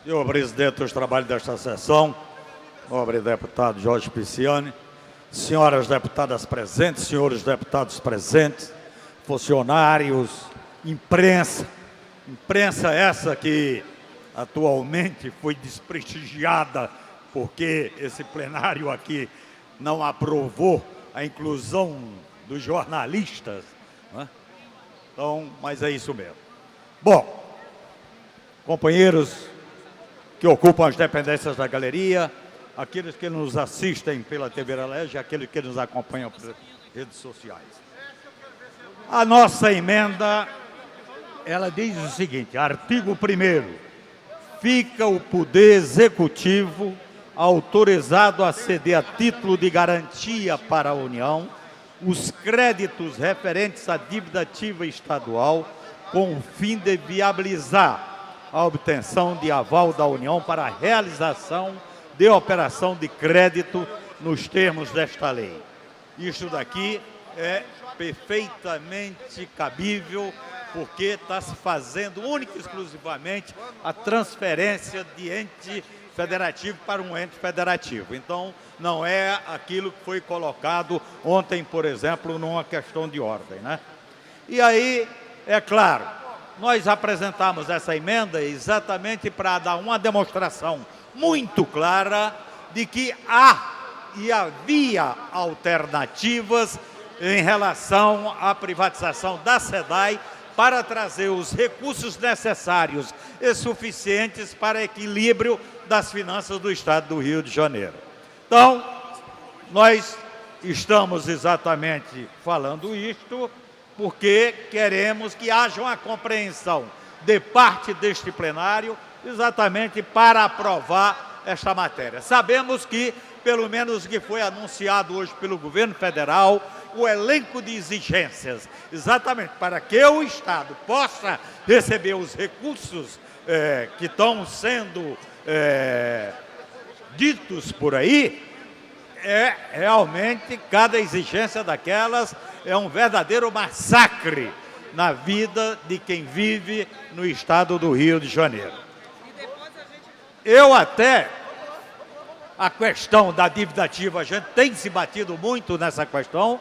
Senhor presidente dos trabalhos desta sessão, nobre deputado Jorge Pisciani, senhoras deputadas presentes, senhores deputados presentes, funcionários, imprensa essa que atualmente foi desprestigiada porque esse plenário aqui não aprovou a inclusão dos jornalistas, né? Então, mas é isso mesmo. Bom, companheiros que ocupam as dependências da galeria, aqueles que nos assistem pela TV Relege, aqueles que nos acompanham pelas redes sociais. A nossa emenda, ela diz o seguinte, artigo 1º, fica o Poder Executivo autorizado a ceder a título de garantia para a União os créditos referentes à dívida ativa estadual com o fim de viabilizar a obtenção de aval da União para a realização de operação de crédito nos termos desta lei. Isto daqui é perfeitamente cabível, porque está se fazendo única e exclusivamente a transferência de ente federativo para um ente federativo. Então, não é aquilo que foi colocado ontem, por exemplo, numa questão de ordem, né? E aí, é claro, nós apresentamos essa emenda exatamente para dar uma demonstração muito clara de que há e havia alternativas em relação à privatização da SEDAI para trazer os recursos necessários e suficientes para equilíbrio das finanças do Estado do Rio de Janeiro. Então, nós estamos exatamente falando isto porque queremos que haja uma compreensão de parte deste plenário exatamente para aprovar esta matéria. Sabemos que, pelo menos o que foi anunciado hoje pelo governo federal, o elenco de exigências, exatamente para que o Estado possa receber os recursos que estão sendo ditos por aí, realmente, cada exigência daquelas é um verdadeiro massacre na vida de quem vive no Estado do Rio de Janeiro. A questão da dívida ativa, a gente tem se batido muito nessa questão,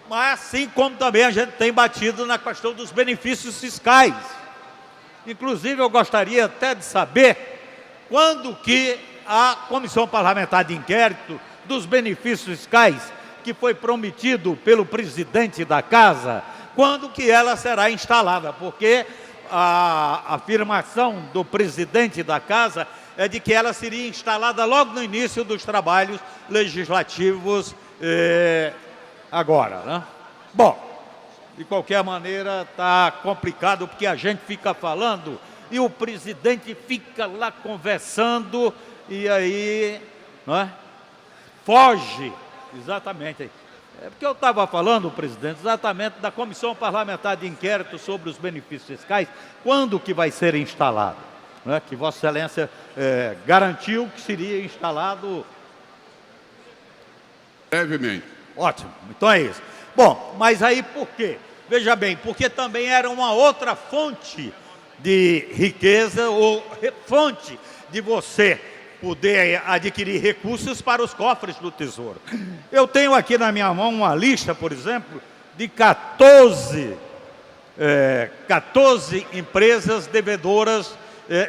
mas assim como também a gente tem batido na questão dos benefícios fiscais. Inclusive, eu gostaria até de saber quando que a Comissão Parlamentar de Inquérito dos benefícios fiscais, que foi prometido pelo presidente da Casa, quando que ela será instalada, porque a afirmação do presidente da Casa é de que ela seria instalada logo no início dos trabalhos legislativos agora, né? Bom, de qualquer maneira está complicado porque a gente fica falando e o presidente fica lá conversando e aí, não é? Foge, exatamente. É porque eu estava falando, presidente, exatamente da Comissão Parlamentar de Inquérito sobre os benefícios fiscais, quando que vai ser instalado, né? Que Vossa Excelência garantiu que seria instalado brevemente. Ótimo, então é isso. Bom, mas aí por quê? Veja bem, porque também era uma outra fonte de riqueza ou fonte de você poder adquirir recursos para os cofres do Tesouro. Eu tenho aqui na minha mão uma lista, por exemplo, de 14 empresas devedoras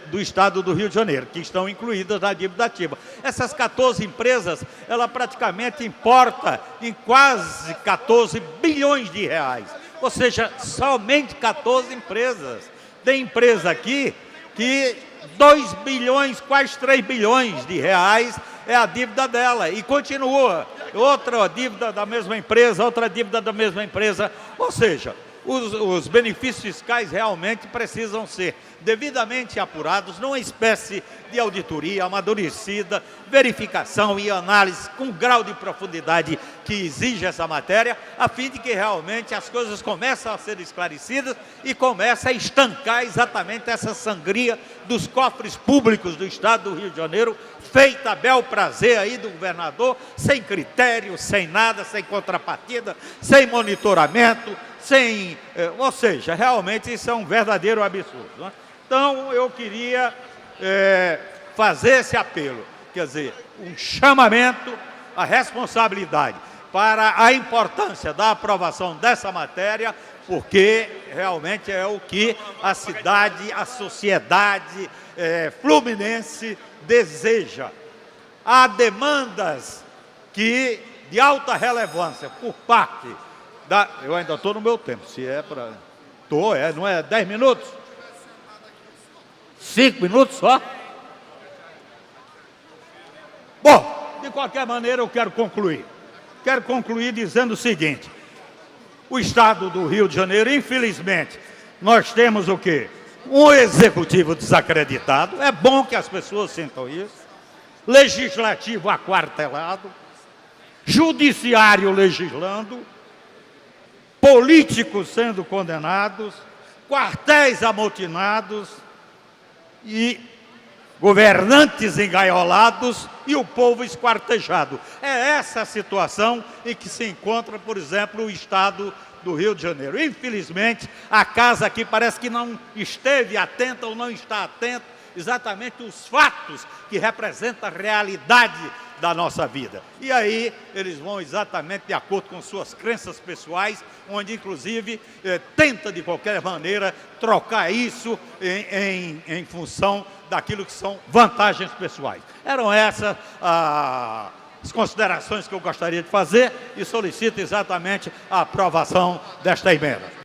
do Estado do Rio de Janeiro, que estão incluídas na dívida ativa. Essas 14 empresas, ela praticamente importa em quase 14 bilhões de reais. Ou seja, somente 14 empresas. Tem empresa aqui que 2 bilhões, quase 3 bilhões de reais é a dívida dela. E continua. Outra dívida da mesma empresa, outra dívida da mesma empresa. Ou seja, os benefícios fiscais realmente precisam ser devidamente apurados numa espécie de auditoria amadurecida, verificação e análise com grau de profundidade que exige essa matéria, a fim de que realmente as coisas comecem a ser esclarecidas e comece a estancar exatamente essa sangria dos cofres públicos do Estado do Rio de Janeiro, feita a bel prazer aí do governador, sem critério, sem nada, sem contrapartida, sem monitoramento, ou seja, realmente isso é um verdadeiro absurdo, né? Então, eu queria fazer esse apelo, quer dizer, um chamamento à responsabilidade para a importância da aprovação dessa matéria, porque realmente é o que a cidade, a sociedade fluminense deseja. Há demandas de alta relevância por parte da... Eu ainda estou no meu tempo, se é para... não é 10 minutos? 5 minutos só? Bom, de qualquer maneira eu quero concluir. Quero concluir dizendo o seguinte: o Estado do Rio de Janeiro, infelizmente, nós temos o quê? Um executivo desacreditado, é bom que as pessoas sintam isso, legislativo aquartelado, judiciário legislando, políticos sendo condenados, quartéis amotinados e governantes engaiolados e o povo esquartejado. É essa a situação em que se encontra, por exemplo, o Estado do Rio de Janeiro. Infelizmente, a casa aqui parece que não esteve atenta ou não está atenta exatamente os fatos que representam a realidade da nossa vida. E aí eles vão exatamente de acordo com suas crenças pessoais, onde inclusive tenta de qualquer maneira trocar isso em função daquilo que são vantagens pessoais. Eram essas as considerações que eu gostaria de fazer e solicito exatamente a aprovação desta emenda.